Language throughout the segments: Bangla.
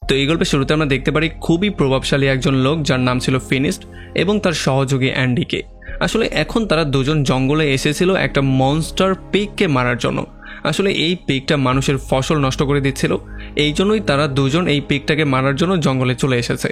তো এই গল্পের শুরুতে আমরা দেখতে পারি খুবই প্রভাবশালী একজন লোক যার নাম ছিল ফিনিস্ট এবং তার সহযোগী অ্যান্ডিকে। আসলে এখন তারা দুজন জঙ্গলে এসেছিল একটা মনস্টার পিগকে মারার জন্য। আসলে এই পিগটা মানুষের ফসল নষ্ট করে দিচ্ছিল, এই জন্যই তারা দুজন এই পিগটাকে মারার জন্য জঙ্গলে চলে এসেছে।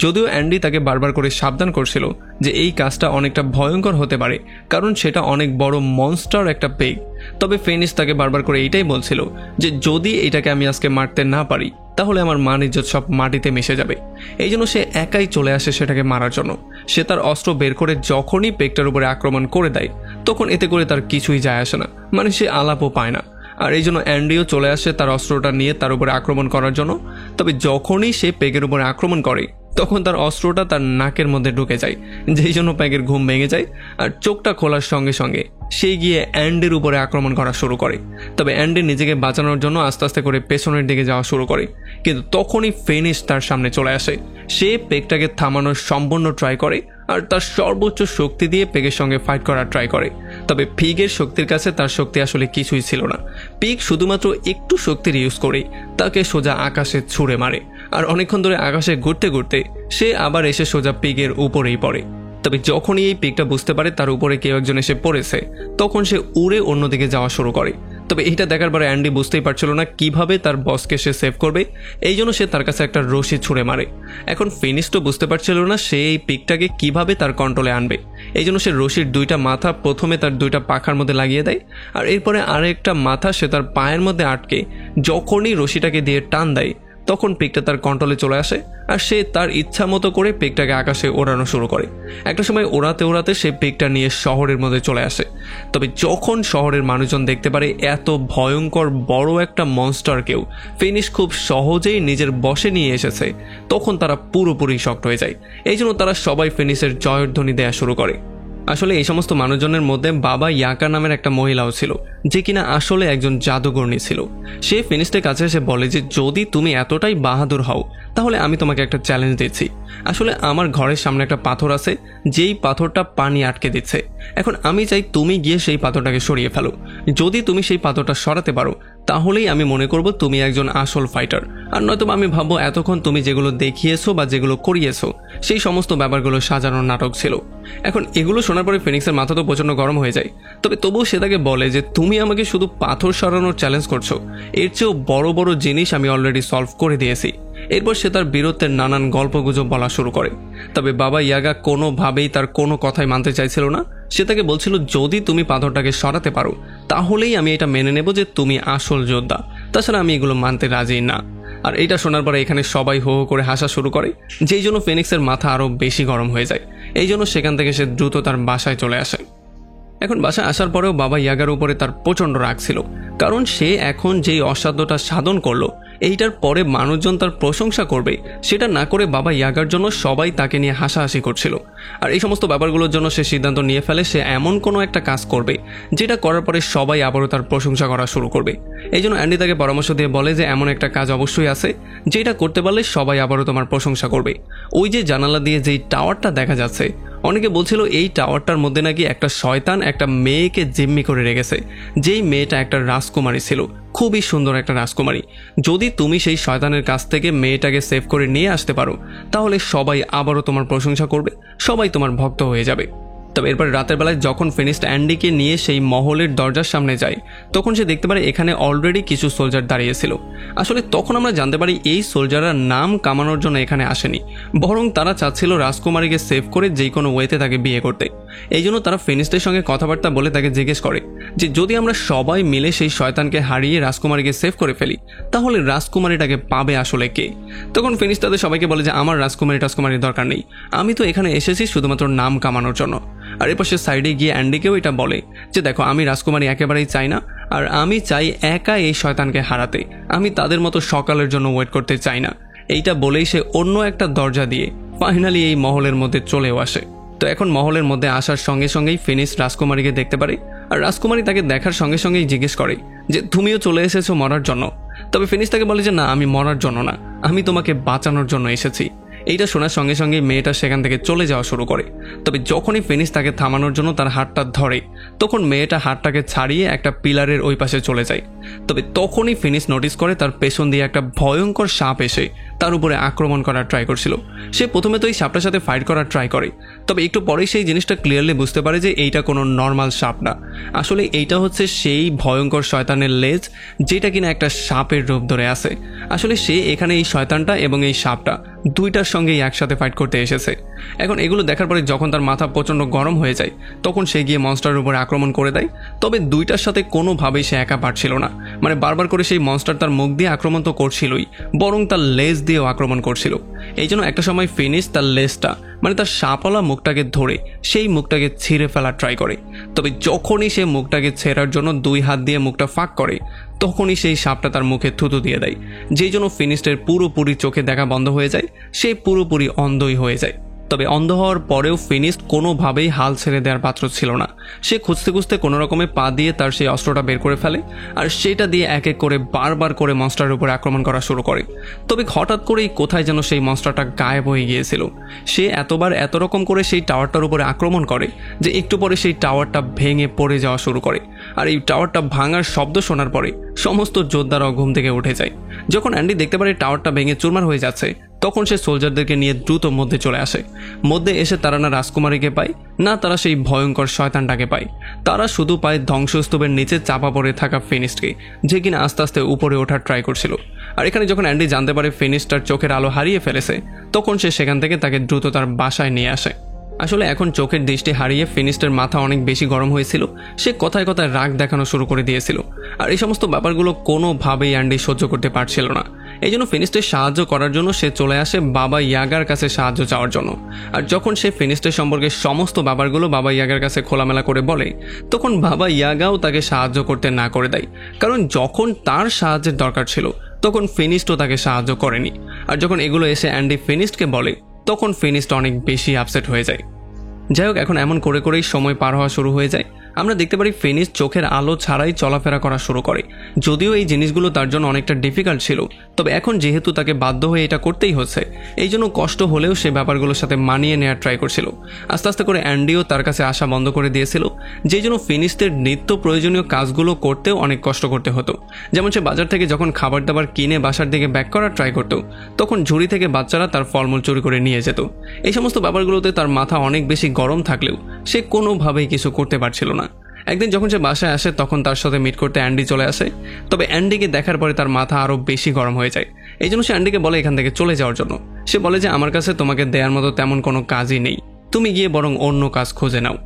যদিও অ্যান্ডি তাকে বারবার করে সাবধান করছিল যে এই কাজটা অনেকটা ভয়ঙ্কর হতে পারে, কারণ সেটা অনেক বড় মনস্টার একটা পিগ। তবে ফিনিশ তাকে বারবার করে এইটাই বলছিল যে যদি এটাকে আমি আজকে মারতে না পারি তাহলে আমার মান ইজ্জত সব মাটিতে মিশে যাবে। এই জন্য সে একাই চলে আসে সেটাকে মারার জন্য। সে তার অস্ত্র বের করে যখনই পেগটার উপরে আক্রমণ করে দেয় তখন এতে করে তার কিছুই যায় আসে না, মানে সে আলাপও পায় না। আর এই জন্য অ্যান্ডিও চলে আসে তার অস্ত্রটা নিয়ে তার উপরে আক্রমণ করার জন্য। তবে যখনই সে পেগের উপরে আক্রমণ করে তখন তার অস্ত্রটা তার নাকের মধ্যে ঢুকে যায়, যেই জন্য পেগের ঘুম ভেঙে যায়। আর চোখটা খোলার সঙ্গে সঙ্গে সে গিয়ে অ্যান্ডির উপরে আক্রমণ করা শুরু করে। তবে অ্যান্ডি নিজেকে বাঁচানোর জন্য আস্তে আস্তে করে পেছনের দিকে যাওয়া শুরু করে, কিন্তু তখনই ফিনিশ তার সামনে চলে আসে। সে পেগটাকে থামানোর সম্পূর্ণ ট্রাই করে আর তার সর্বোচ্চ শক্তি দিয়ে পেগের সঙ্গে ফাইট করার ট্রাই করে। তবে পিগের শক্তির কাছে তার শক্তি আসলে কিছুই ছিল না। পিগ শুধুমাত্র একটু শক্তির ইউজ করেই তাকে সোজা আকাশে ছুঁড়ে মারে। আর অনেকক্ষণ ধরে আকাশে ঘুরতে ঘুরতে সে আবার এসে সোজা পিগের উপরেই পড়ে। তবে যখনই এই পিগটা বুঝতে পারে তার উপরে কেউ একজন এসে পড়েছে তখন সে উড়ে অন্যদিকে যাওয়া শুরু করে। তবে এটা দেখার পরে অ্যান্ডি বুঝতেই পারছিল না কিভাবে তার বসকে সে সেভ করবে, এই জন্য সে তার কাছে একটা রশি ছুঁড়ে মারে। এখন ফিনিশ তো বুঝতে পারছিল না সে এই পিগটাকে কিভাবে তার কন্ট্রোলে আনবে, এই জন্য সে রশির দুইটা মাথা প্রথমে তার দুইটা পাখার মধ্যে লাগিয়ে দেয় আর এরপরে আরেকটা মাথা সে তার পায়ের মধ্যে আটকে যখনই রশিটাকে দিয়ে টান দেয় তখন পিগটা তার কন্ট্রোলে চলে আসে আর সে তার ইচ্ছা মতো করে পিগটাকে আকাশে ওড়ানো শুরু করে। একটা সময় ওড়াতে ওড়াতে সে পিগটা নিয়ে শহরের মধ্যে চলে আসে। তবে যখন শহরের মানুষজন দেখতে পারে এত ভয়ঙ্কর বড় একটা মনস্টারকেও ফিনিশ খুব সহজেই নিজের বশে নিয়ে এসেছে তখন তারা পুরোপুরি শক্ট হয়ে যায়। এই জন্য তারা সবাই ফিনিশের জয়ধ্বনি দেয়া শুরু করে। আসলে এই সমস্ত মানুষজনের মধ্যে বাবা ইয়াকা নামের একটা মহিলাও ছিল যে কিনা আসলে একজন জাদুকর্ণী ছিল। সে ফিনিশটের কাছে এসে বলে যে যদি তুমি এতটাই বাহাদুর হও তাহলে আমি তোমাকে একটা চ্যালেঞ্জ দিচ্ছি। আসলে আমার ঘরের সামনে একটা পাথর আছে যেই পাথরটা পানি আটকে দিচ্ছে। এখন আমি চাই তুমি গিয়ে সেই পাথরটাকে সরিয়ে ফেলো। যদি তুমি সেই পাথরটা সরাতে পারো তাহলেই আমি মনে করব তুমি একজন আসল ফাইটার, আর নয়তো আমি ভাববো এতক্ষণ তুমি যেগুলো দেখিয়েছো বা যেগুলো করিয়েছো সেই সমস্ত ব্যাপারগুলো সাজানোর নাটক ছিল। এখন এগুলো শোনার পরে ফিনিক্সের মাথা তো প্রচণ্ড গরম হয়ে যায়। তবে তবুও সে তাকে বলে যে তুমি আমাকে শুধু পাথর সরানোর চ্যালেঞ্জ করছো, এর চেয়েও বড় বড় জিনিস আমি অলরেডি সলভ করে দিয়েছি। এরপর সে তার বীরত্বের নানান গল্পগুজব বলা শুরু করে। তবে বাবা ইয়াগা কোনোভাবেই তার কোনো কথাই মানতে চাইছিল না। সে তাকে বলছিল যদি তুমি পাথরটাকে সরাতে পারো তাহলেই আমি এটা মেনে নেব যে তুমি আসল যোদ্ধা, তাছাড়া আমি এগুলো মানতে রাজি না। আর এটা শোনার পরে এখানে সবাই হো হো করে হাসা শুরু করে, যেই জন্য ফিনিক্সের মাথা আরও বেশি গরম হয়ে যায়। এই জন্য সেখান থেকে সে দ্রুত তার বাসায় চলে আসে। এখন বাসায় আসার পরেও বাবা ইয়াগার উপরে তার প্রচণ্ড রাগ ছিল, কারণ সে এখন যেই অসাধ্যটা সাধন করলো এইটার পরে মানুষজন তার প্রশংসা করবে সেটা না করে বাবা ইয়াগার জন্য সবাই তাকে নিয়ে হাসাহাসি করছিল। আর এই সমস্ত ব্যাপারগুলোর জন্য সে সিদ্ধান্ত নিয়ে ফেলে সে এমন কোনো একটা কাজ করবে যেটা করার পরে সবাই আবারও তার প্রশংসা করা শুরু করবে। এই জন্য অ্যান্ডি তাকে পরামর্শ দিয়ে বলে যে এমন একটা কাজ অবশ্যই আছে যেটা করতে পারলে সবাই আবারও তোমার প্রশংসা করবে। ওই যে জানালা দিয়ে যেই টাওয়ারটা দেখা যাচ্ছে, অনেকে বলছিল এই টাওয়ারটার মধ্যে নাকি একটা শয়তান একটা মেয়েকে জিম্মি করে রেখেছে, যেই মেয়েটা একটা রাজকুমারী ছিল, খুবই সুন্দর একটা রাজকুমারী। যদি তুমি সেই শয়তানের কাছ থেকে মেয়েটাকে সেভ করে নিয়ে আসতে পারো তাহলে সবাই আবারও তোমার প্রশংসা করবে, সবাই তোমার ভক্ত হয়ে যাবে। তবে এরপর রাতের বেলায় যখন ফিনিস্ট অ্যান্ডিকে নিয়ে সেই মহলের দরজার সামনে যায় তখন সে দেখতে পারে এখানে অলরেডি কিছু সোলজার দাঁড়িয়েছিল। আসলে তখন আমরা জানতে পারি এই সোলজাররা নাম কামানোর জন্য এখানে আসেনি, বরং তারা চাচ্ছিল রাজকুমারীকে সেভ করে যে কোনো ওয়েতে তাকে বিয়ে করতে। এই জন্য তারা ফিনিস্টের সঙ্গে কথাবার্তা বলে তাকে জিজ্ঞেস করে যে যদি আমরা সবাই মিলে সেই শয়তানকে হারিয়ে রাজকুমারীকে সেভ করে ফেলি তাহলে রাজকুমারীটাকে পাবে আসলে কে। তখন ফিনিশ তাদের সবাইকে বলে যে আমার রাজকুমারীর দরকার নেই, আমি তো এখানে এসেছি শুধুমাত্র নাম কামানোর জন্য। আর এরপর সে সাইডে গিয়ে অ্যান্ডিকেও এটা বলে যে দেখো আমি রাজকুমারী একেবারেই চাই না, আর আমি চাই একা এই শয়তানকে হারাতে, আমি তাদের মতো সকালের জন্য ওয়েট করতে চাই না। এইটা বলেই সে অন্য একটা দরজা দিয়ে ফাইনালি এই মহলের মধ্যে চলেও আসে। তো এখন মহলের মধ্যে আসার সঙ্গে সঙ্গেই ফিনিশ রাজকুমারীকে দেখতে পারে, আর রাজকুমারী তাকে দেখার সঙ্গে সঙ্গেই জিজ্ঞেস করে যে তুমিও চলে এসেছো মরার জন্য। তবে ফিনিশ তাকে বলে যে না, আমি মরার জন্য না, আমি তোমাকে বাঁচানোর জন্য এসেছি। এইটা শোনার সঙ্গে সঙ্গে মেয়েটা সেখান থেকে চলে যাওয়া শুরু করে। তবে যখনই ফিনিশ তাকে থামানোর জন্য তার হাতটা ধরে তখন মেয়েটা হাতটাকে ছাড়িয়ে একটা পিলারের ওই পাশে চলে যায়। তবে তখনই ফিনিশ নোটিস করে তার পেছন দিয়ে একটা ভয়ঙ্কর সাপ এসে তার উপরে আক্রমণ করার ট্রাই করছিল। সে প্রথমে তো এই সাপটার সাথে ফাইট করার ট্রাই করে, তবে একটু পরেই সেই জিনিসটা ক্লিয়ারলি বুঝতে পারে যে এইটা কোনো নর্মাল সাপ না, আসলে এইটা হচ্ছে সেই ভয়ঙ্কর শয়তানের লেজ যেটা কিনা একটা সাপের রূপ ধরে আছে। আসলে সে এখানে এই শয়তানটা এবং এই সাপটা দুইটার সঙ্গেই একসাথে ফাইট করতে এসেছে। এখন এগুলো দেখার পরে যখন তার মাথা প্রচণ্ড গরম হয়ে যায় তখন সে গিয়ে মনস্টারের উপরে আক্রমণ করে দেয়। তবে দুইটার সাথে কোনোভাবেই সে একা পারছিল না, মানে বারবার করে সেই মনস্টার তার মুখ দিয়ে আক্রমণ তো করছিলই, বরং তার লেজ দিয়েও আক্রমণ করছিল। এই জন্য একটা সময় ফিনিশ তার লেজটা মানে তার সাপওয়ালা মুখটাকে ধরে সেই মুখটাকে ছিঁড়ে ফেলার ট্রাই করে। তবে যখনই সে মুখটাকে ছেঁড়ার জন্য 2 হাত দিয়ে মুখটা ফাঁক করে তখনই সেই সাপটা তার মুখে থুতু দিয়ে দেয়, যেই জন্য ফিনিস্টের পুরোপুরি চোখে দেখা বন্ধ হয়ে যায়, সে পুরোপুরি অন্ধই হয়ে যায়। তবে অন্ধ হওয়ার পরেও ফিনিশ কোনোভাবেই হাল ছেড়ে দেওয়ার পাত্র ছিল না। সে খুঁজতে খুঁজতে কোনো রকমে পা দিয়ে তার সেই অস্ত্রটা বের করে ফেলে আর সেটা দিয়ে এক এক করে বারবার করে মনস্টারের উপরে আক্রমণ করা শুরু করে। তবে হঠাৎ করেই কোথায় যেন সেই মনস্টারটা গায়েব হয়ে গিয়েছিল। সে এতবার এত রকম করে সেই টাওয়ারটার উপরে আক্রমণ করে যে একটু পরে সেই টাওয়ারটা ভেঙে পড়ে যাওয়া শুরু করে। আর এই টাওয়ারটা ভাঙার শব্দ শোনার পরে সমস্ত যোদ্ধারাও ঘুম থেকে উঠে যায়। যখন অ্যান্ডি দেখতে পারে টাওয়ারটা ভেঙে চুরমার হয়ে যাচ্ছে তখন সে সোলজারদেরকে নিয়ে দ্রুত মধ্যে চলে আসে। মধ্যে এসে তারা না রাজকুমারীকে পায় না তারা সেই ভয়ঙ্কর শয়তানটাকে পায়, তারা শুধু পায় ধ্বংসস্তূপের নিচে চাপা পড়ে থাকা ফিনিশকে, যে কিনা আস্তে আস্তে উপরে ওঠার ট্রাই করছিল। আর এখানে যখন অ্যান্ডি জানতে পারে ফিনিশ তার চোখের আলো হারিয়ে ফেলেছে তখন সে সেখান থেকে তাকে দ্রুত তার বাসায় নিয়ে আসে। আসলে এখন চোখের দৃষ্টি হারিয়ে ফিনিস্টের মাথা অনেক বেশি গরম হয়েছিল, সে কথায় কথায় রাগ দেখানো শুরু করে দিয়েছিল। আর এই সমস্ত ব্যাপারগুলো কোনোভাবেই অ্যান্ডি সহ্য করতে পারছিল না। এই জন্য ফিনিস্টের সাহায্য করার জন্য সে চলে আসে বাবা ইয়াগার কাছে সাহায্য চাওয়ার জন্য। আর যখন সে ফিনিস্টের সম্পর্কে সমস্ত ব্যাপারগুলো বাবা ইয়াগার কাছে খোলামেলা করে বলে তখন বাবা ইয়াগাও তাকে সাহায্য করতে না করে দেয়, কারণ যখন তার সাহায্যের দরকার ছিল তখন ফিনিস্টও তাকে সাহায্য করেনি। আর যখন এগুলো এসে অ্যান্ডি ফিনিস্টকে বলে তখন ফিনিস্ট অনেক বেশি আপসেট হয়ে যায়। যাই হোক, এখন এমন করে করেই সময় পার হওয়া শুরু হয়ে যায়। আমরা দেখতে পারি ফিনিশ চোখের আলো ছাড়াই চলাফেরা করা শুরু করে। যদিও এই জিনিসগুলো তার জন্য অনেকটা ডিফিকাল্ট ছিল, তবে এখন যেহেতু তাকে বাধ্য হয়ে এটা করতেই হচ্ছে এই জন্য কষ্ট হলেও সে ব্যাপারগুলোর সাথে মানিয়ে নেওয়ার ট্রাই করছিল। আস্তে আস্তে করে অ্যান্ডিও তার কাছে আসা বন্ধ করে দিয়েছিল, যেই জন্য ফিনিশদের নিত্য প্রয়োজনীয় কাজগুলো করতেও অনেক কষ্ট করতে হতো। যেমন সে বাজার থেকে যখন খাবার দাবার কিনে বাসার দিকে ব্যাক করার ট্রাই করতো তখন ঝুড়ি থেকে বাচ্চারা তার ফলমূল চুরি করে নিয়ে যেত। এই সমস্ত ব্যাপারগুলোতে তার মাথা অনেক বেশি গরম থাকলেও সে কোনোভাবেই কিছু করতে পারছিল না। একদিন যখন সে বাসায় আসে তখন তার সাথে মিট করতে অ্যান্ডি চলে আসে, তবে অ্যান্ডিকে দেখার পরে তার মাথা আরও বেশি গরম হয়ে যায়। এই জন্য সে অ্যান্ডিকে বলে এখান থেকে চলে যাওয়ার জন্য। সে বলে যে আমার কাছে তোমাকে দেওয়ার মতো তেমন কোনো কাজই নেই, তুমি গিয়ে বরং অন্য কাজ খুঁজে নাও।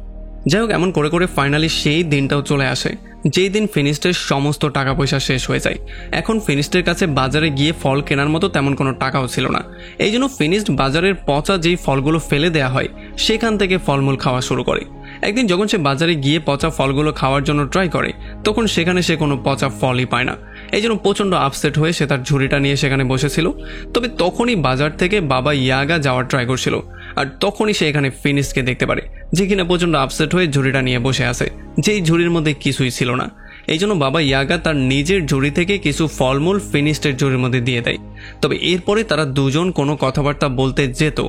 যাই হোক, এমন করে করে ফাইনালি সেই দিনটাও চলে আসে যেই দিন ফিনিস্টের সমস্ত টাকা পয়সা শেষ হয়ে যায়। এখন ফিনিস্টের কাছে বাজারে গিয়ে ফল কেনার মতো তেমন কোনো টাকাও ছিল না। এই জন্য ফিনিস্ট বাজারের পচা যেই ফলগুলো ফেলে দেওয়া হয় সেখান থেকে ফলমূল খাওয়া শুরু করে। একদিন যখন সে বাজারে গিয়ে পচা ফলগুলো খাওয়ার জন্য ট্রাই করে তখন সেখানে সে কোনো পচা ফলই পায় না। এই জন্য প্রচণ্ড আপসেট হয়ে সে তার ঝুড়িটা নিয়ে সেখানে বসেছিল। তবে তখনই বাজার থেকে বাবা ইয়াগা যাওয়ার ট্রাই করছিল, আর তখনই সে এখানে ফিনিশকে দেখতে পারে যে কিনা প্রচণ্ড আপসেট হয়ে ঝুড়িটা নিয়ে বসে আছে, যেই ঝুড়ির মধ্যে কিছুই ছিল না। এই জন্য বাবা ইয়াগা তার নিজের ঝুড়ি থেকে কিছু ফলমূল ফিনিস্টের ঝুড়ির মধ্যে দিয়ে দেয়। তবে এরপরে তারা দুজন কোনো কথাবার্তা বলতে যেত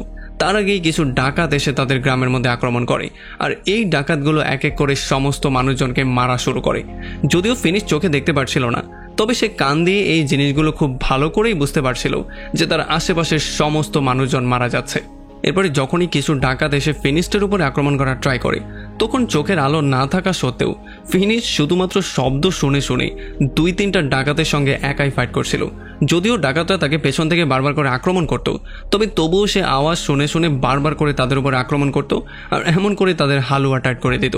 তার আগেই কিছু ডাকাত এসে তাদের গ্রামের মধ্যে আক্রমণ করে, আর এই ডাকাতগুলো এক এক করে সমস্ত মানুষজনকে মারা শুরু করে। যদিও ফিনিশ চোখে দেখতে পারছিল না, তবে সে কান দিয়ে এই জিনিসগুলো খুব ভালো করেই বুঝতে পারছিল যে তার আশেপাশের সমস্ত মানুষজন মারা যাচ্ছে। এরপরে যখনই কিছু ডাকাত এসে ফিনিস্টের উপরে আক্রমণ করার ট্রাই করে তখন চোখের আলো না থাকা সত্ত্বেও ফিনিশ শুধুমাত্র শব্দ শুনে শুনে 2-3টা ডাকাতের সঙ্গে একাই ফাইট করছিল। যদিও ডাকাতরা তাকে পেছন থেকে বারবার করে আক্রমণ করত, তবে তবুও সে আওয়াজ শুনে শুনে বারবার করে তাদের উপর আক্রমণ করত আর এমন করে তাদের হালুয়া টাইট করে দিত।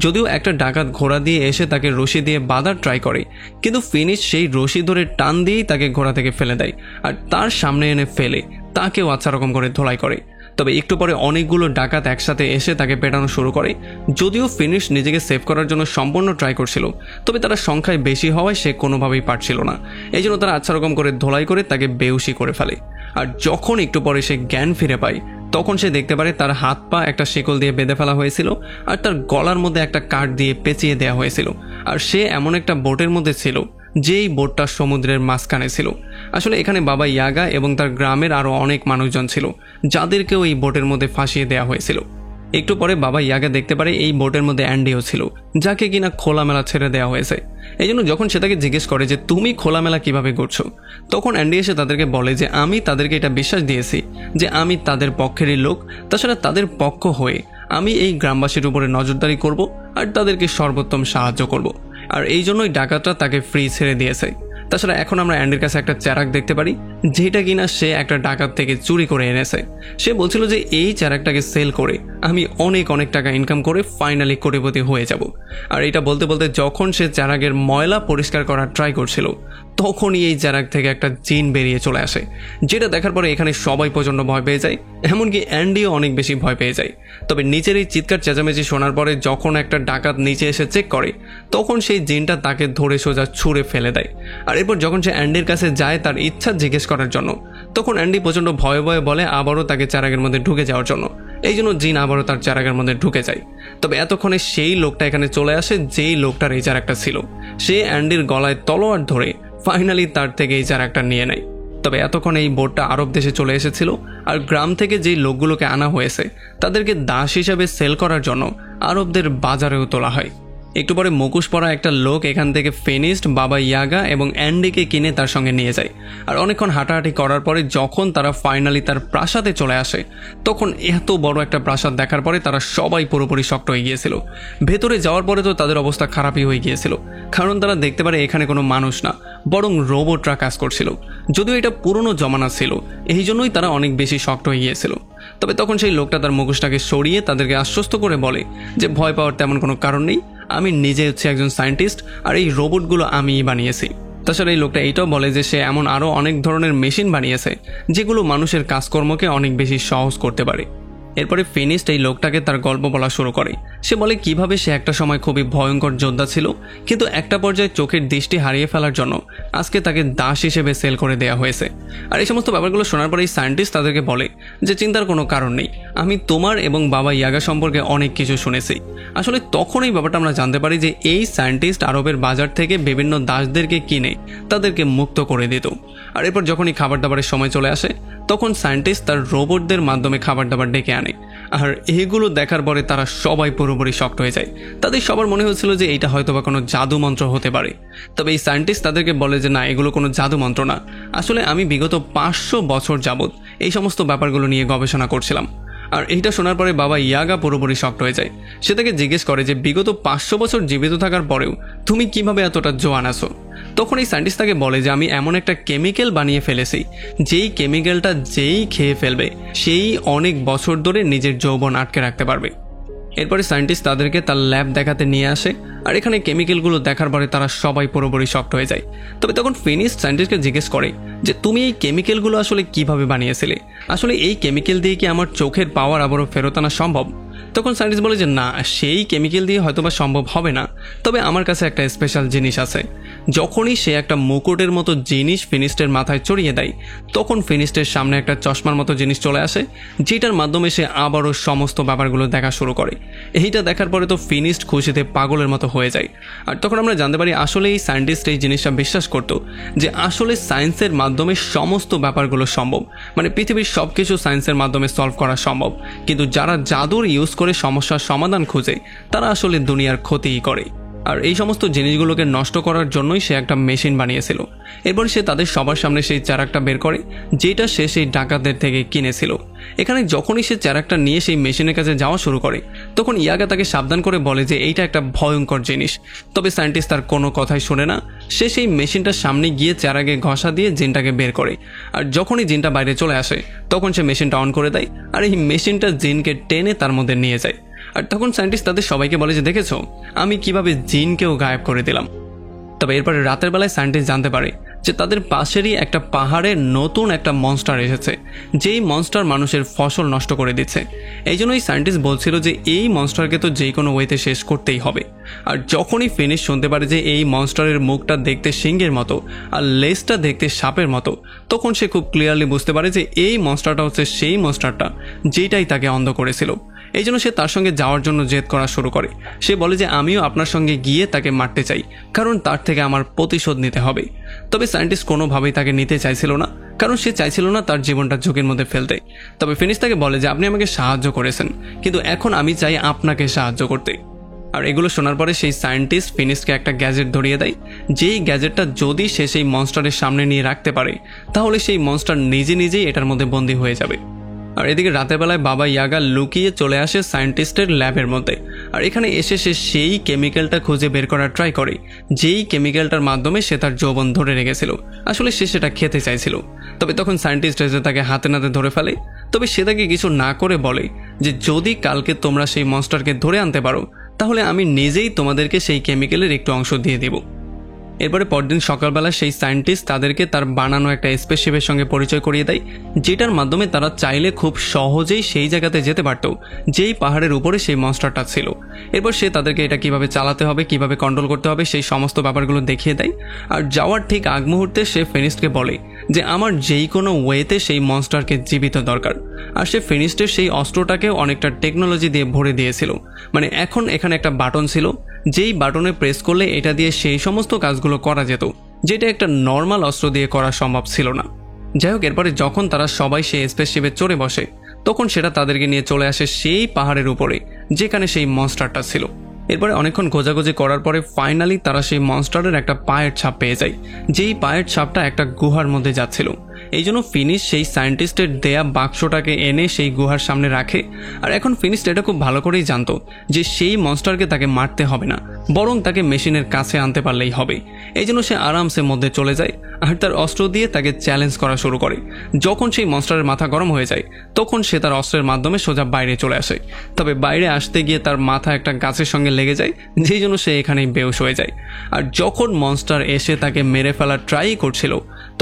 যদিও একটা ডাকাত ঘোড়া দিয়ে এসে তাকে রশি দিয়ে বাঁধার ট্রাই করে, কিন্তু ফিনিশ সেই রশি ধরে টান দিয়েই তাকে ঘোড়া থেকে ফেলে দেয় আর তার সামনে এনে ফেলে তাকেও আচ্ছা রকম করে ধোলাই করে। তবে একটু পরে অনেকগুলো ডাকাত একসাথে এসে তাকে পেটানো শুরু করে। যদিও ফিনিশ নিজেকে সেভ করার জন্য সম্পূর্ণ ট্রাই করছিল, তবে তারা সংখ্যায় বেশি হওয়ায় সে কোনোভাবেই পারছিল না। এই জন্য তারা আচ্ছা রকম করে ধোলাই করে তাকে বেহুশি করে ফেলে। আর যখন একটু পরে সে জ্ঞান ফিরে পায় তখন সে দেখতে পারে তার হাত পা একটা শিকল দিয়ে বেঁধে ফেলা হয়েছিল আর তার গলার মধ্যে একটা কাঠ দিয়ে পেঁচিয়ে দেওয়া হয়েছিল। আর সে এমন একটা বোটের মধ্যে ছিল যেই বোটটা সমুদ্রের মাঝখানে ছিল। আসলে এখানে বাবা ইয়াগা এবং তার গ্রামের আরও অনেক মানুষজন ছিল যাদেরকেও এই বোটের মধ্যে ফাঁসিয়ে দেওয়া হয়েছিল। একটু পরে বাবা ইয়াগা দেখতে পারে এই বোটের মধ্যে অ্যান্ডিও ছিল, যাকে কিনা খোলামেলা ছেড়ে দেওয়া হয়েছে। এই জন্য যখন সে তাকে জিজ্ঞেস করে যে তুমি খোলামেলা কিভাবে করছো, তখন অ্যান্ডি এসে তাদেরকে বলে যে আমি তাদেরকে এটা বিশ্বাস দিয়েছি যে আমি তাদের পক্ষেরই লোক, তাছাড়া তাদের পক্ষ হয়ে আমি এই গ্রামবাসীর উপরে নজরদারি করব আর তাদেরকে সর্বোত্তম সাহায্য করব। আর এই জন্যই ডাকাতরা তাকে ফ্রি ছেড়ে দিয়েছে। তাছাড়া এখন আমরা অ্যান্ডির কাছে একটা চারাক দেখতে পারি, যেটা কিনা সে একটা ডাকাত থেকে চুরি করে এনেছে। সে বলছিল যে এই চারাকটাকে সেল করে আমি অনেক অনেক টাকা ইনকাম করে ফাইনালি কোটিপতি হয়ে যাব। আর এটা বলতে বলতে যখন সে চারাকের ময়লা পরিষ্কার করার ট্রাই করছিল, তখনই এই চারাক থেকে একটা জিন বেরিয়ে চলে আসে, যেটা দেখার পরে এখানে সবাই প্রচণ্ড ভয় পেয়ে যায়, এমনকি অ্যান্ডিও অনেক বেশি ভয় পেয়ে যায়। তবে নিচের এই চিৎকার চেঁচামেচি শোনার পরে যখন একটা ডাকাত নিচে এসে চেক করে, তখন সেই জিনটা তাকে ধরে সোজা ছুঁড়ে ফেলে দেয়। আর এরপর যখন সে অ্যান্ডির কাছে যায় তার ইচ্ছা জিজ্ঞেস করার জন্য, তখন অ্যান্ডি প্রচণ্ড ভয়ে ভয়ে বলে আবারও তাকে চারাকের মধ্যে ঢুকে যাওয়ার জন্য। এই জন্য জিন আবারও তার চারাকের মধ্যে ঢুকে যায়। তবে এতক্ষণে সেই লোকটা এখানে চলে আসে, যেই লোকটার এই চারাকটা ছিল। সে অ্যান্ডির গলায় তলোয়ার ধরে ফাইনালি তার থেকে এই চারাকটা নিয়ে নেয়। তবে এতক্ষণ এই বোটটা আরব দেশে চলে এসেছিল, আর গ্রাম থেকে যেই লোকগুলোকে আনা হয়েছে তাদেরকে দাস হিসাবে সেল করার জন্য আরবদের বাজারেও তোলা হয়। একটু পরে মুখোশ পরা একটা লোক এখান থেকে ফিনিশড, বাবা ইয়াগা এবং অ্যান্ডিকে কিনে তার সঙ্গে নিয়ে যায়। আর অনেকক্ষণ হাঁটাহাঁটি করার পরে যখন তারা ফাইনালি তার প্রাসাদে চলে আসে, তখন এত বড় একটা প্রাসাদ দেখার পরে তারা সবাই পুরোপুরি শক্ট হয়ে গিয়েছিল। ভেতরে যাওয়ার পরে তো তাদের অবস্থা খারাপই হয়ে গিয়েছিল, কারণ তারা দেখতে পারে এখানে কোনো মানুষ না, বরং রোবটরা কাজ করছিল। যদিও এটা পুরনো জমানা ছিল, এই জন্যই তারা অনেক বেশি শক্ট হয়ে গিয়েছিল। তবে তখন সেই লোকটা তার মুখোশটাকে সরিয়ে তাদেরকে আশ্বস্ত করে বলে যে ভয় পাওয়ার তেমন কোনো কারণ নেই, আমি নিজে হচ্ছে একজন সায়েন্টিস্ট আর এই রোবটগুলো আমিই বানিয়েছি। তাছাড়া এই লোকটা এইটাও বলে যে সে এমন আরও অনেক ধরনের মেশিন বানিয়েছে যেগুলো মানুষের কাজকর্মকে অনেক বেশি সহজ করতে পারে। এরপরে ফিনিশড এই লোকটাকে তার গল্প বলা শুরু করে। সে বলে কিভাবে সে একটা সময় খুবই ভয়ঙ্কর যোদ্ধা ছিল, কিন্তু একটা পর্যায়ে চোখের দৃষ্টি হারিয়ে ফেলার জন্য আজকে তাকে দাস হিসেবে সেল করে দেওয়া হয়েছে। আর এই সমস্ত ব্যাপারগুলো শোনার পরে এই সায়েন্টিস্ট তাদেরকে বলে যে চিন্তার কোনো কারণ নেই, আমি তোমার এবং বাবা ইয়াগা সম্পর্কে অনেক কিছু শুনেছি। আসলে তখন এই ব্যাপারটা আমরা জানতে পারি যে এই সায়েন্টিস্ট আরবের বাজার থেকে বিভিন্ন দাসদেরকে কিনে তাদেরকে মুক্ত করে দিত। আর এরপর যখনই খাবার দাবারের সময় চলে আসে, তখন সায়েন্টিস্ট তার রোবটদের মাধ্যমে খাবার দাবার ডেকে আনে। আর এগুলো দেখার পরে তারা সবাই পুরোপুরি শক্ট হয়ে যায়। তাদের সবার মনে হচ্ছিল যে এইটা হয়তো বা কোনো জাদু মন্ত্র হতে পারে। তবে এই সায়েন্টিস্ট তাদেরকে বলে যে না, এগুলো কোনো জাদু মন্ত্র না, আসলে আমি বিগত 500 বছর যাবৎ এই সমস্ত ব্যাপারগুলো নিয়ে গবেষণা করছিলাম। আর এইটা শোনার পরে বাবা ইয়াগা পুরোপুরি শক্ট হয়ে যায়। সে তাকে জিজ্ঞেস করে যে বিগত 500 বছর জীবিত থাকার পরেও তুমি কিভাবে এতটা জোয়ান আছো। তখন এই সায়েন্টিস্ট তাকে বলে যে আমি এমন একটা কেমিক্যাল বানিয়ে ফেলেছি, যেই কেমিক্যালটা যেই খেয়ে ফেলবে সেই অনেক বছর ধরে নিজের যৌবন আটকে রাখতে পারবে। এরপরে সায়েন্টিস্ট তাদেরকে তার ল্যাব দেখাতে নিয়ে আসে, আর এখানে কেমিক্যালগুলো দেখার পরে তারা সবাই পুরোপুরি শক্ট হয়ে যায়। তবে তখন ফিনিশড সায়েন্টিস্টকে জিজ্ঞেস করে যে তুমি এই কেমিক্যালগুলো আসলে কিভাবে বানিয়েছিলে, আসলে এই কেমিক্যাল দিয়ে কি আমার চোখের পাওয়ার আবারও ফেরত আনা সম্ভব। তখন সায়েন্টিস্ট বলে যে না, সেই কেমিক্যাল দিয়ে হয়তোবা সম্ভব হবে না, তবে আমার কাছে একটা স্পেশাল জিনিস আছে। যখনই সে একটা মুকুটের মতো জিনিস ফিনিস্টের মাথায় চড়িয়ে দেয়, তখন ফিনিস্টের সামনে একটা চশমার মতো জিনিস চলে আসে, যেটার মাধ্যমে সে আবারও সমস্ত ব্যাপারগুলো দেখা শুরু করে। এইটা দেখার পরে তো ফিনিস্ট খুশিতে পাগলের মতো হয়ে যায়। আর তখন আমরা জানতে পারি আসলে এই সায়েন্টিস্ট এই জিনিসটা বিশ্বাস করতো যে আসলে সায়েন্সের মাধ্যমে সমস্ত ব্যাপারগুলো সম্ভব, মানে পৃথিবীর সব কিছু সায়েন্সের মাধ্যমে সলভ করা সম্ভব, কিন্তু যারা জাদুর ইউজ করে সমস্যার সমাধান খোঁজে তারা আসলে দুনিয়ার ক্ষতিই করে। আর এই সমস্ত জিনিসগুলোকে নষ্ট করার জন্যই সে একটা মেশিন বানিয়েছিল। এরপর সে তাদের সবার সামনে সেই চারাকটা বের করে, যেটা সে সেই ডাকাতদের থেকে কিনেছিল। এখানে যখনই সে চারাকটা নিয়ে সেই মেশিনের কাছে যাওয়া শুরু করে, তখন ইয়াগা তাকে সাবধান করে বলে যে এইটা একটা ভয়ঙ্কর জিনিস। তবে সায়েন্টিস্ট তার কোনো কথাই শোনে না। সে সেই মেশিনটার সামনে গিয়ে চারাকে ঘষা দিয়ে জিনটাকে বের করে। আর যখনই জিনটা বাইরে চলে আসে, তখন সে মেশিনটা অন করে দেয়, আর এই মেশিনটা জিনকে টেনে তার মধ্যে নিয়ে যায়। আর তখন সায়েন্টিস্ট তাদের সবাইকে বলে যে দেখেছো আমি কিভাবে জিনকেও গায়েব করে দিলাম। তবে এরপরে রাতের বেলায় সায়েন্টিস্ট জানতে পারে যে তাদের পাশেরই একটা পাহাড়ে নতুন একটা মনস্টার এসেছে, যেই মনস্টার মানুষের ফসল নষ্ট করে দিচ্ছে। এই জন্যই সায়েন্টিস্ট বলছিল যে এই মনস্টারকে তো যে কোনো ওয়েতে শেষ করতেই হবে। আর যখনই ফিনিশ শুনতে পারে যে এই মনস্টারের মুখটা দেখতে সিংহের মতো আর লেজটা দেখতে সাপের মতো, তখন সে খুব ক্লিয়ারলি বুঝতে পারে যে এই মনস্টারটা হচ্ছে সেই মনস্টারটা যেটাই তাকে অন্ধ করেছিল। এই জন্য সে তার সঙ্গে যাওয়ার জন্য জেদ করা শুরু করে। সে বলে যে আমিও আপনার সঙ্গে গিয়ে তাকে মারতে চাই, কারণ তার থেকে আমার প্রতিশোধ নিতে হবে। তবে সায়েন্টিস্ট কোনোভাবেই তাকে নিতে চাইছিল না, কারণ সে চাইছিল না তার জীবনটা ঝুঁকির মধ্যে ফেলতে। তবে ফিনিশ তাকে বলে যে আপনি আমাকে সাহায্য করেছেন, কিন্তু এখন আমি চাই আপনাকে সাহায্য করতে। আর এগুলো শোনার পরে সেই সায়েন্টিস্ট ফিনিশকে একটা গ্যাজেট ধরিয়ে দেয়, যেই গ্যাজেটটা যদি সে সেই মনস্টারের সামনে নিয়ে রাখতে পারে তাহলে সেই মনস্টার নিজে নিজেই এটার মধ্যে বন্দী হয়ে যাবে। আর এদিকে রাতের বেলায় বাবা ইয়াগা লুকিয়ে চলে আসে সায়েন্টিস্টের ল্যাবের মধ্যে, আর এখানে এসে সে সেই কেমিক্যালটা খুঁজে বের করার ট্রাই করে, যেই কেমিক্যালটার মাধ্যমে সে তার যৌবন ধরে রেখেছিল। আসলে সে সেটা খেতে চাইছিল, তবে তখন সায়েন্টিস্ট এসে তাকে হাতে নাতে ধরে ফেলে। তবে সে তাকে কিছু না করে বলে যে যদি কালকে তোমরা সেই মনস্টারকে ধরে আনতে পারো তাহলে আমি নিজেই তোমাদেরকে সেই কেমিক্যালের একটু অংশ দিয়ে দেব। এরপরে পরদিন সকালবেলা সেই সায়েন্টিস্ট তাদেরকে তার বানানো একটা স্পেসশিপের সঙ্গে পরিচয় করিয়ে দেয়, যেটার মাধ্যমে তারা চাইলে খুব সহজেই সেই জায়গাতে যেতে পারত যেই পাহাড়ের উপরে সেই মনস্টারটা ছিল। এরপর সে তাদেরকে এটা কিভাবে চালাতে হবে, কিভাবে কন্ট্রোল করতে হবে সেই সমস্ত ব্যাপারগুলো দেখিয়ে দেয়। আর যাওয়ার ঠিক আগ মুহূর্তে সে ফিনিশকে বলে যে আমার যেই কোনো ওয়েতে সেই মনস্টারকে জীবিত দরকার। আর সে ফিনিস্টের সেই অস্ত্রটাকেও অনেকটা টেকনোলজি দিয়ে ভরে দিয়েছিল, মানে এখন এখানে একটা বাটন ছিল যেই বাটনে প্রেস করলে এটা দিয়ে সেই সমস্ত কাজগুলো করা যেত যেটা একটা নর্মাল অস্ত্র দিয়ে করা সম্ভব ছিল না। যাই হোক, এরপরে যখন তারা সবাই সেই স্পেসশিপে চড়ে বসে তখন সেটা তাদেরকে নিয়ে চলে আসে সেই পাহাড়ের উপরে যেখানে সেই মনস্টারটা ছিল। এরপরে অনেকক্ষণ খোঁজাখুঁজি করার পরে ফাইনালি তারা সেই মনস্টারের একটা পায়ের ছাপ পেয়ে যায়, যেই পায়ের ছাপটা একটা গুহার মধ্যে যাচ্ছিল। এই জন্য ফিনিশ সেই সায়েন্টিস্টের দেয়া বাক্সটাকে এনে সেই গুহার সামনে রাখে। আর এখন ফিনিশ এটা খুব ভালো করেই জানতো যে সেই মনস্টারকে তাকে মারতে হবে না, বরং তাকে মেশিনের কাছে আনতে পারলেই হবে। এই জন্য সে আরামসে মধ্যে চলে যায় আর তার অস্ত্র দিয়ে তাকে চ্যালেঞ্জ করা শুরু করে। যখন সেই মনস্টারের মাথা গরম হয়ে যায় তখন সে তার অস্ত্রের মাধ্যমে সোজা বাইরে চলে আসে। তবে বাইরে আসতে গিয়ে তার মাথা একটা গাছের সঙ্গে লেগে যায়, যেই জন্য সে এখানেই বেহুশ হয়ে যায়। আর যখন মনস্টার এসে তাকে মেরে ফেলার ট্রাই করছিল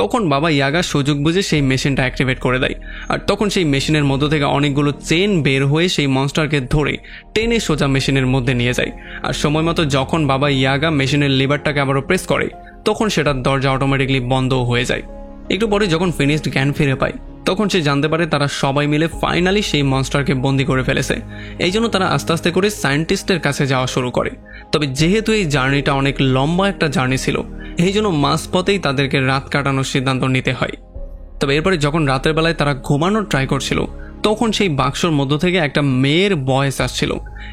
তখন বাবা ইয়াগা সুযোগ বুঝে সেই মেশিনটা অ্যাক্টিভেট করে দেয়। আর তখন সেই মেশিনের মধ্য থেকে অনেকগুলো চেন বের হয়ে সেই মনস্টারকে ধরে টেনে সোজা মেশিনের মধ্যে নিয়ে যায়। আর সময় মতো যখন বাবা ইয়াগা মেশিনের লিভারটাকে আবারও প্রেস করে তখন সেটার দরজা অটোমেটিকলি বন্ধও হয়ে যায়। একটু পরে যখন ফিনিশড জ্ঞান ফিরে পায় তখন সে জানতে পারে তারা সবাই মিলে ফাইনালি সেই মনস্টারকে বন্দি করে ফেলেছে। এই জন্য তারা আস্তে আস্তে করে সায়েন্টিস্টের কাছে যাওয়া শুরু করে। তবে যেহেতু এই জার্নিটা অনেক লম্বা একটা জার্নি ছিল এই জন্য মাঝপথেই তাদেরকে রাত কাটানোর সিদ্ধান্ত নিতে হয়। তবে এরপরে যখন রাতের বেলায় তারা ঘুমানোর ট্রাই করছিল তখন সেই বাক্সর মধ্য থেকে একটা মেয়ের ভয়েস আসছিল।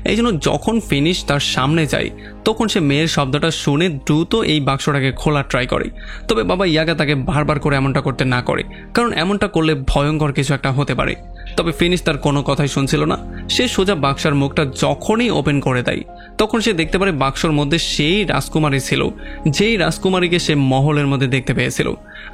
এই জন্য যখন ফিনিশ তার সামনে যায় তখন সে মেয়ের শব্দটা শুনে দ্রুত এই বাক্সটাকে খোলার ট্রাই করে। তবে বাবা ইয়াগা তাকে বারবার করে এমনটা করতে না করে, কারণ এমনটা করলে ভয়ঙ্কর কিছু একটা হতে পারে। তবে ফিনিশ তার কোনো কথাই শুনছিল না। সে সোজা বাক্সার মুখটা যখনই ওপেন করে দেয় তখন সে দেখতে পারে বাক্সর মধ্যে সেই রাজকুমারী ছিল যেই রাজকুমারীকে সে মহলের মধ্যে দেখতে পেয়েছিল।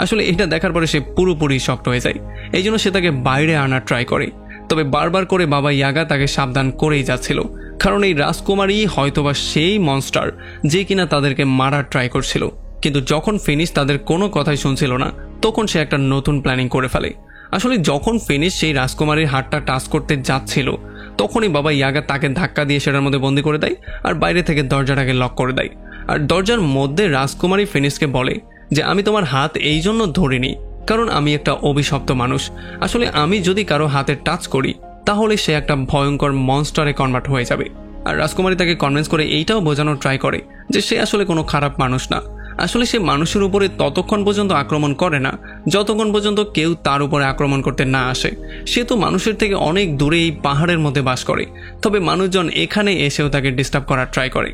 আসলে এটা দেখার পরে সে পুরোপুরি শক্ট হয়ে যায়। এই জন্য সে তাকে বাইরে আনার ট্রাই করে। তবে বারবার করে বাবা ইয়াগা তাকে সাবধান করেই যাচ্ছিল, কারণ এই রাজকুমারী হয়তোবা সেই মনস্টার যে কিনা তাদেরকে মারার ট্রাই করছিল। কিন্তু যখন ফিনিশ তাদের কোনো কথাই শুনছিল না তখন সে একটা নতুন প্ল্যানিং করে ফেলে। আসলে যখন ফিনিশ সেই রাজকুমারীর হাতটা টাচ করতে যাচ্ছিল তখনই বাবা ইয়াগা তাকে ধাক্কা দিয়ে সেটার মধ্যে বন্দি করে দেয় আর বাইরে থেকে দরজাটাকে লক করে দেয়। আর দরজার মধ্যে রাজকুমারী ফিনিশকে বলে যে আমি তোমার হাত এই জন্য ধরিনি কারণ আমি একটা অভিশপ্ত মানুষ। আসলে আমি যদি কারো হাতে টাচ করি তাহলে সে একটা ভয়ঙ্কর মনস্টারে কনভার্ট হয়ে যাবে। আর রাজকুমারী তাকে কনভিন্স করে এইটাও বোঝানোর ট্রাই করে যে সে আসলে কোনো খারাপ মানুষ না। আসলে সে মানুষের উপরে ততক্ষণ পর্যন্ত আক্রমণ করে না যতক্ষণ পর্যন্ত কেউ তার উপরে আক্রমণ করতে না আসে। সে তো মানুষের থেকে অনেক দূরে এই পাহাড়ের মধ্যে বাস করে, তবে মানুষজন এখানে এসেও তাকে ডিস্টার্ব করার ট্রাই করে।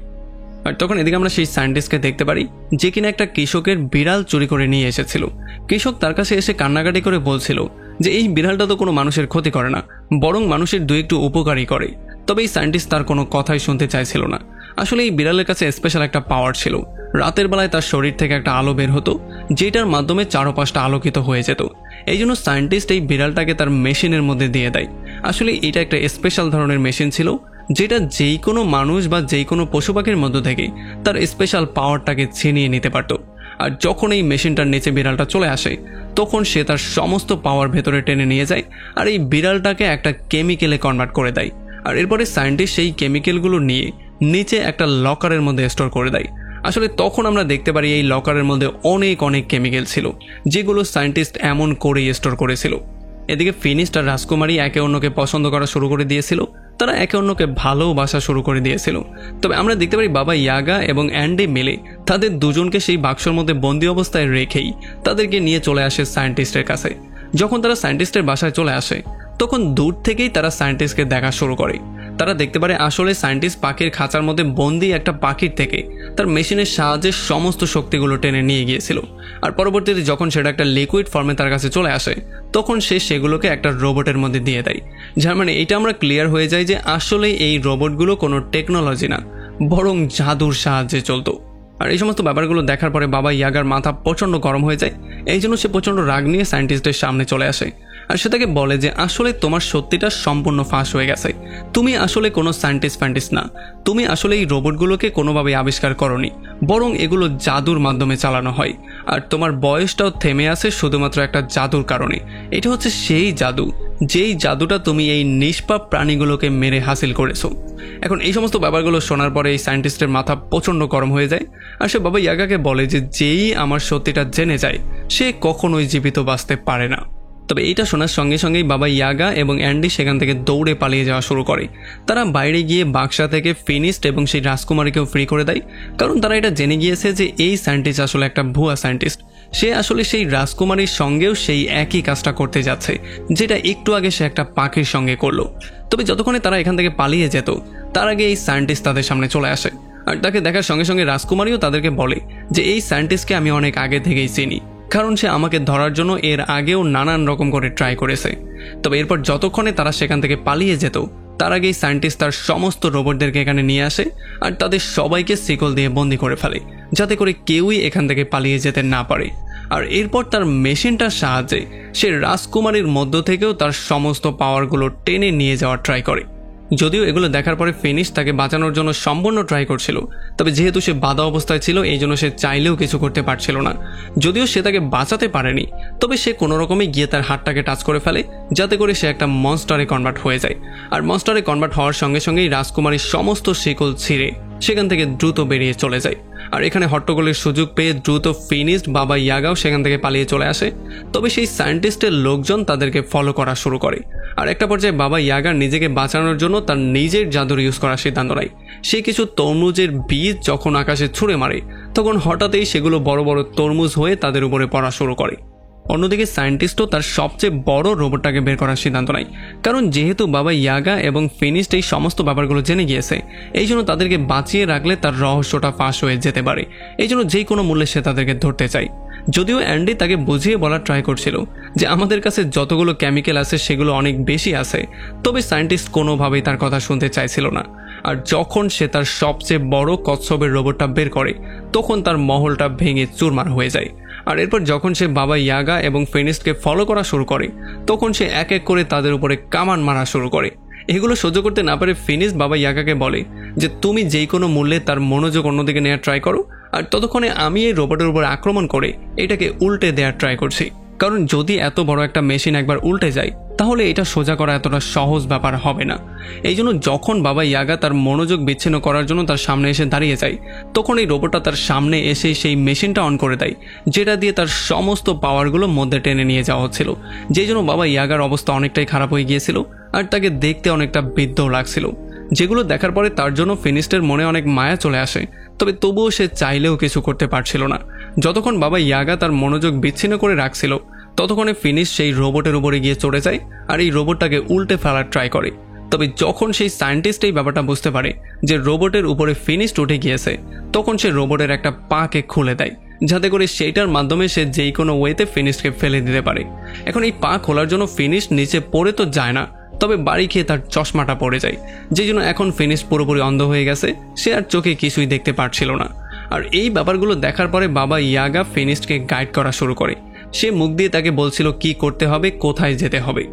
আর তখন এদিকে আমরা সেই সায়েন্টিস্টকে দেখতে পারি যে কিনা একটা কৃষকের বিড়াল চুরি করে নিয়ে এসেছিল। কৃষক তার কাছে এসে কান্নাকাটি করে বলছিল যে এই বিড়ালটা তো কোনো মানুষের ক্ষতি করে না, বরং মানুষের দু একটু উপকারই করে। তবে এই সায়েন্টিস্ট তার কোনো কথাই শুনতে চাইছিল না। আসলে এই বিড়ালের কাছে স্পেশাল একটা পাওয়ার ছিল। রাতের বেলায় তার শরীর থেকে একটা আলো বের হতো যেটার মাধ্যমে চারপাশটা আলোকিত হয়ে যেত। এই জন্য সায়েন্টিস্ট এই বিড়ালটাকে তার মেশিনের মধ্যে দিয়ে দেয়। আসলে এটা একটা স্পেশাল ধরনের মেশিন ছিল যেটা যেই কোনো মানুষ বা যেই কোনো পশু পাখির মধ্য থেকে তার স্পেশাল পাওয়ারটাকে ছিনিয়ে নিতে পারত। আর যখন এই মেশিনটার নিচে বিড়ালটা চলে আসে তখন সে তার সমস্ত পাওয়ার ভেতরে টেনে নিয়ে যায় আর এই বিড়ালটাকে একটা কেমিক্যালে কনভার্ট করে দেয়। আর এরপরে সায়েন্টিস্ট সেই কেমিক্যালগুলো নিয়ে নিচে একটা লকারের মধ্যে স্টোর করে দেয়। আসলে তখন আমরা দেখতে পারি এই লকারের মধ্যে অনেক অনেক কেমিক্যাল ছিল যেগুলো সায়েন্টিস্ট এমন করেই স্টোর করেছিল। এদিকে ফিনিশ আর রাজকুমারী একে অন্যকে পছন্দ করা শুরু করে দিয়েছিল, তারা একে অন্যকে ভালোবাসা শুরু করে দিয়েছিল। তবে আমরা দেখতে পারি বাবা ইয়াগা এবং অ্যান্ডি মিলে তাদের দুজনকে সেই বাক্সর মধ্যে বন্দি অবস্থায় রেখেই তাদেরকে নিয়ে চলে আসে সায়েন্টিস্টের কাছে। যখন তারা সায়েন্টিস্টের বাসায় চলে আসে তখন দূর থেকেই তারা সায়েন্টিস্টকে দেখা শুরু করে। তারা দেখতে পারে আসলে সায়েন্টিস্ট পাখির খাঁচার মধ্যে বন্দি একটা পাখির থেকে তার মেশিনের সাহায্যে সমস্ত শক্তিগুলো টেনে নিয়ে গিয়েছিল। আর পরবর্তীতে যখন সেটা একটা লিকুইড ফর্মে তার কাছে চলে আসে তখন সে সেগুলোকে একটা রোবটের মধ্যে দিয়ে দেয়। যার মানে এটা আমরা ক্লিয়ার হয়ে যায় যে আসলে এই রোবটগুলো কোনো টেকনোলজি না, বরং জাদুর সাহায্যে চলতো। আর এই সমস্ত ব্যাপারগুলো দেখার পরে বাবা ইয়াগার মাথা প্রচণ্ড গরম হয়ে যায়। এই জন্য সে প্রচণ্ড রাগ নিয়ে সায়েন্টিস্টের সামনে চলে আসে আর সে তাকে বলে যে আসলে তোমার সত্যিটা সম্পূর্ণ ফাঁস হয়ে গেছে। তুমি আসলে কোনো সায়েন্টিস্ট না, তুমি আসলে এই রোবটগুলোকে কোনোভাবে আবিষ্কার করনি, বরং এগুলো জাদুর মাধ্যমে চালানো হয়। আর তোমার বয়সটাও থেমে আছে শুধুমাত্র একটা জাদুর কারণে। এটা হচ্ছে সেই জাদু, যেই জাদুটা তুমি এই নিষ্পাপ প্রাণীগুলোকে মেরে হাসিল করেছো। এখন এই সমস্ত ব্যাপারগুলো শোনার পরে এই সায়েন্টিস্টের মাথা প্রচণ্ড গরম হয়ে যায় আর সে বাবা ইয়াগাকে বলে যে যেই আমার সত্যিটা জেনে যায় সে কখনোই জীবিত বাঁচতে পারে না। তবে এইটা শোনার সঙ্গে সঙ্গেই বাবা ইয়াগা এবং অ্যান্ডি সেখান থেকে দৌড়ে পালিয়ে যাওয়া শুরু করে। তারা বাইরে গিয়ে বাক্সা থেকে ফিনিস্ট এবং সেই রাজকুমারীকেও ফ্রি করে দেয়, কারণ তারা এটা জেনে গিয়েছে যে এই সায়েন্টিস্ট আসলে একটা ভুয়া সায়েন্টিস্ট। সে আসলে সেই রাজকুমারীর সঙ্গেও সেই একই কাজটা করতে যাচ্ছে যেটা একটু আগে সে একটা পাখির সঙ্গে করলো। তবে যতক্ষণে তারা এখান থেকে পালিয়ে যেত তার আগে এই সায়েন্টিস্ট তাদের সামনে চলে আসে আর তাকে দেখার সঙ্গে সঙ্গে রাজকুমারীও তাদেরকে বলে যে এই সায়েন্টিস্টকে আমি অনেক আগে থেকেই চিনি, কারণ সে আমাকে ধরার জন্য এর আগেও নানান রকম করে ট্রাই করেছে। তবে এরপর যতক্ষণে তারা সেখান থেকে পালিয়ে যেত তার আগেই সায়েন্টিস্ট তার সমস্ত রোবটদেরকে এখানে নিয়ে আসে আর তাদের সবাইকে শিকল দিয়ে বন্দি করে ফেলে, যাতে করে কেউই এখান থেকে পালিয়ে যেতে না পারে। আর এরপর তার মেশিনটার সাহায্যে সে রাজকুমারীর মধ্য থেকেও তার সমস্ত পাওয়ারগুলো টেনে নিয়ে যাওয়ার ট্রাই করে। যদিও এগুলো দেখার পরে ফিনিশ তাকে বাঁচানোর জন্য সম্পূর্ণ ট্রাই করছিল, তবে যেহেতু সে বাধা অবস্থায় ছিল এই জন্য সে চাইলেও কিছু করতে পারছিল না। যদিও সে তাকে বাঁচাতে পারেনি, তবে সে কোনো রকমে গিয়ে তার হাতটাকে টাচ করে ফেলে যাতে করে সে একটা মনস্টারে কনভার্ট হয়ে যায়। আর মনস্টারে কনভার্ট হওয়ার সঙ্গে সঙ্গেই রাজকুমারীর সমস্ত শিকল ছিঁড়ে সেখান থেকে দ্রুত বেরিয়ে চলে যায়। আর এখানে হট্টগোলের সুযোগ পেয়ে দ্রুত ফিনিশড বাবা ইয়াগাও সেখান থেকে পালিয়ে চলে আসে। তবে সেই সায়েন্টিস্টের লোকজন তাদেরকে ফলো করা শুরু করে আর একটা পর্যায়ে বাবা ইয়াগা নিজেকে বাঁচানোর জন্য তার নিজের জাদুর ইউজ করার সিদ্ধান্ত নেয়। সে কিছু তরমুজের বীজ যখন আকাশে ছুঁড়ে মারে তখন হঠাৎই সেগুলো বড় বড় তরমুজ হয়ে তাদের উপরে পড়া শুরু করে। অন্যদিকে সায়েন্টিস্টও তার সবচেয়ে বড় রোবটটাকে বের করার সিদ্ধান্ত নেয়, কারণ যেহেতু বাবা ইয়াগা এবং ফিনিশড এই সমস্ত ব্যাপারগুলো জেনে গিয়েছে এই জন্য তাদেরকে বাঁচিয়ে রাখলে তার রহস্যটা ফাঁস হয়ে যেতে পারে। এই জন্য যে কোনো মূল্যে সে তাদেরকে ধরতে চায়। যদিও অ্যান্ডি তাকে বুঝিয়ে বলার ট্রাই করছিল যে আমাদের কাছে যতগুলো কেমিক্যাল আছে সেগুলো অনেক বেশি আছে, তবে সায়েন্টিস্ট কোনোভাবেই তার কথা শুনতে চাইছিল না। আর যখন সে তার সবচেয়ে বড় কচ্ছপের রোবটটা বের করে তখন তার মহলটা ভেঙে চুরমার হয়ে যায়। আর এরপর যখন সে বাবা ইয়াগা এবং ফিনিশডকে ফলো করা শুরু করে তখন সে এক এক করে তাদের উপরে কামান মারা শুরু করে। এগুলো সহ্য করতে না পারে ফিনিশ বাবা ইয়াগাকে বলে যে তুমি যেই কোনো মূল্যে তার মনোযোগ অন্যদিকে নেওয়ার ট্রাই করো, আর ততক্ষণে আমি এই রোবটের উপর আক্রমণ করে এটাকে উল্টে দেওয়ার ট্রাই করছি, কারণ যদি এত বড় একটা মেশিন একবার উল্টে যায় তাহলে এটা সোজা করা এতটা সহজ ব্যাপার হবে না। এই জন্য যখন বাবা ইয়াগা তার মনোযোগ বিচ্ছিন্ন করার জন্য তার সামনে এসে দাঁড়িয়ে যায় তখন এই রোবটটা তার সামনে এসে সেই মেশিনটা অন করে দেয়, যেটা দিয়ে তার সমস্ত পাওয়ারগুলো মধ্যে টেনে নিয়ে যাওয়া হচ্ছিল। যেই জন্য বাবা ইয়াগার অবস্থা অনেকটাই খারাপ হয়ে গিয়েছিল আর তাকে দেখতে অনেকটা বৃদ্ধও লাগছিল, যেগুলো দেখার পরে তার জন্য ফিনিস্টের মনে অনেক মায়া চলে আসে। তবে তবুও সে চাইলেও কিছু করতে পারছিল না। যতক্ষণ বাবা ইয়াগা তার মনোযোগ বিচ্ছিন্ন করে রাখছিল ততক্ষণে ফিনিশ সেই রোবটের উপরে গিয়ে চড়ে যায় আর এই রোবটটাকে উল্টে ফেলার ট্রাই করে। তবে যখন সেই সায়েন্টিস্ট এই ব্যাপারটা বুঝতে পারে যে রোবটের উপরে ফিনিশ উঠে গিয়েছে তখন সে রোবটের একটা পাকে খুলে দেয়, যাতে করে সেইটার মাধ্যমে সে যেই কোনো ওয়েতে ফিনিশকে ফেলে দিতে পারে। এখন এই পা খোলার জন্য ফিনিশ নিচে পড়ে তো যায় না, তবে বাড়ি খেয়ে তার চশমাটা পড়ে যায়, যে জন্য এখন ফিনিশ পুরোপুরি অন্ধ হয়ে গেছে, সে আর চোখে কিছুই দেখতে পারছিল না। আর এই ব্যাপারগুলো দেখার পরে বাবা ইয়াগা ফিনিশকে গাইড করা শুরু করে। সে মুখ দিয়ে তাকে বলছিল কি করতে হবে, কোথায় যেতে হবে।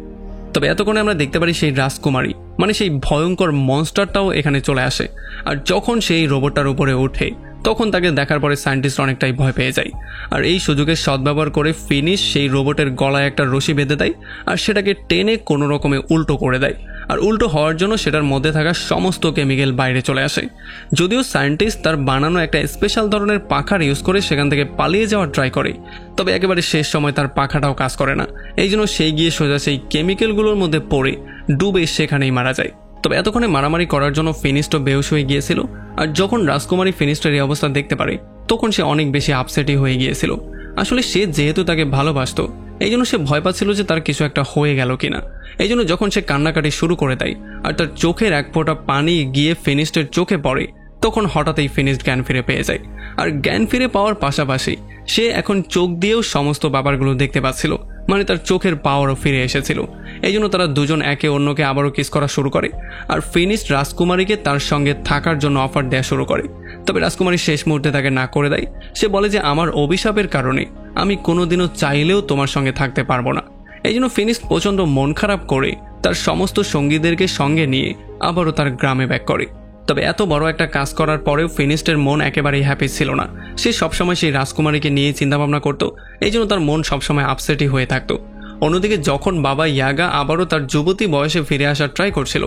তবে এতক্ষণে আমরা দেখতে পারি সেই রাজকুমারী মানে সেই ভয়ঙ্কর মনস্টারটাও এখানে চলে আসে। আর যখন সেই রোবটটার উপরে ওঠে তখন তাকে দেখার পরে সায়েন্টিস্ট অনেকটাই ভয় পেয়ে যায়। আর এই সুযোগের সদ্ব্যবহার করে ফিনিশ সেই রোবটের গলায় একটা রশি বেঁধে দেয় আর সেটাকে টেনে কোনো রকমে উল্টো করে দেয়। আর উল্টো হওয়ার জন্য সেটার মধ্যে থাকা সমস্ত কেমিক্যাল বাইরে চলে আসে। যদিও সায়েন্টিস্ট তার বানানো একটা স্পেশাল ধরনের পাখার ইউজ করে সেখান থেকে পালিয়ে যাওয়ার ট্রাই করে, তবে একেবারে শেষ সময় তার পাখাটাও কাজ করে না। এই জন্য সেই গিয়ে সোজা সেই কেমিক্যালগুলোর মধ্যে পড়ে ডুবে সেখানেই মারা যায়। তবে এতক্ষণে মারামারি করার জন্য ফিনিশড বেহুশ হয়ে গিয়েছিল। আর যখন রাজকুমারী ফিনিশডের এই অবস্থা দেখতে পারে তখন সে অনেক বেশি আপসেটই হয়ে গিয়েছিল। আসলে সে যেহেতু তাকে ভালোবাসতো এই জন্য সে ভয় পাচ্ছিল যে তার কিছু একটা হয়ে গেল কিনা। এই জন্য যখন সে কান্নাকাটি শুরু করে দেয় আর তার চোখের এক ফোঁটা পানি গিয়ে ফিনিস্টের চোখে পড়ে, তখন হঠাৎই ফিনিস্ট জ্ঞান ফিরে পেয়ে যায়। আর জ্ঞান ফিরে পাওয়ার পাশাপাশি সে এখন চোখ দিয়েও সমস্ত ব্যাপারগুলো দেখতে পাচ্ছিল, মানে তার চোখের পাওয়ারও ফিরে এসেছিল। এই জন্য তারা দুজন একে অন্যকে আবারও কিস করা শুরু করে আর ফিনিস্ট রাজকুমারীকে তার সঙ্গে থাকার জন্য অফার দেওয়া শুরু করে। তবে রাজকুমারী শেষ মুহূর্তে তাকে না করে দেয়। সে বলে যে আমার অভিশাপের কারণে আমি কোনোদিনও চাইলেও তোমার সঙ্গে থাকতে পারবো না। এই জন্য ফিনিস্ট প্রচণ্ড মন খারাপ করে তার সমস্ত সঙ্গীদেরকে সঙ্গে নিয়ে আবারও তার গ্রামে ব্যাক করে। তবে এত বড় একটা কাজ করার পরেও ফিনিস্টের মন একেবারেই হ্যাপি ছিল না। সে সবসময় সেই রাজকুমারীকে নিয়ে চিন্তাভাবনা করতো, এই জন্য তার মন সবসময় আপসেটই হয়ে থাকতো। অন্যদিকে যখন বাবা ইয়াগা আবারও তার যুবতী বয়সে ফিরে আসার ট্রাই করছিল,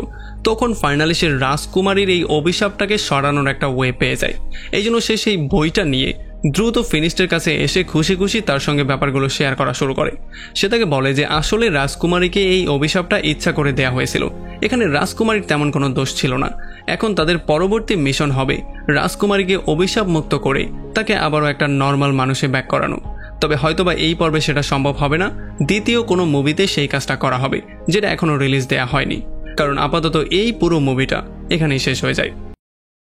তখন ফাইনালি সে রাজকুমারীর এই অভিশাপটাকে সরানোর একটা ওয়ে পেয়ে যায়। এই জন্য সে সেই বইটা নিয়ে দ্রুত ফিনিস্টের কাছে এসে খুশি খুশি তার সঙ্গে ব্যাপারগুলো শেয়ার করা শুরু করে। সে তাকে বলে যে আসলে রাজকুমারীকে এই অভিশাপটা ইচ্ছা করে দেয়া হয়েছিল, এখানে রাজকুমারীর তেমন কোনো দোষ ছিল না। এখন তাদের পরবর্তী মিশন হবে রাজকুমারীকে অভিশাপ মুক্ত করে তাকে আবারও একটা নর্মাল মানুষে ব্যাক করানো। তবে হয়তোবা এই পর্বে সেটা সম্ভব হবে না, দ্বিতীয় কোনো মুভিতে সেই কাজটা করা হবে, যেটা এখনও রিলিজ দেয়া হয়নি। কারণ আপাতত এই পুরো মুভিটা এখানেই শেষ হয়ে যায়।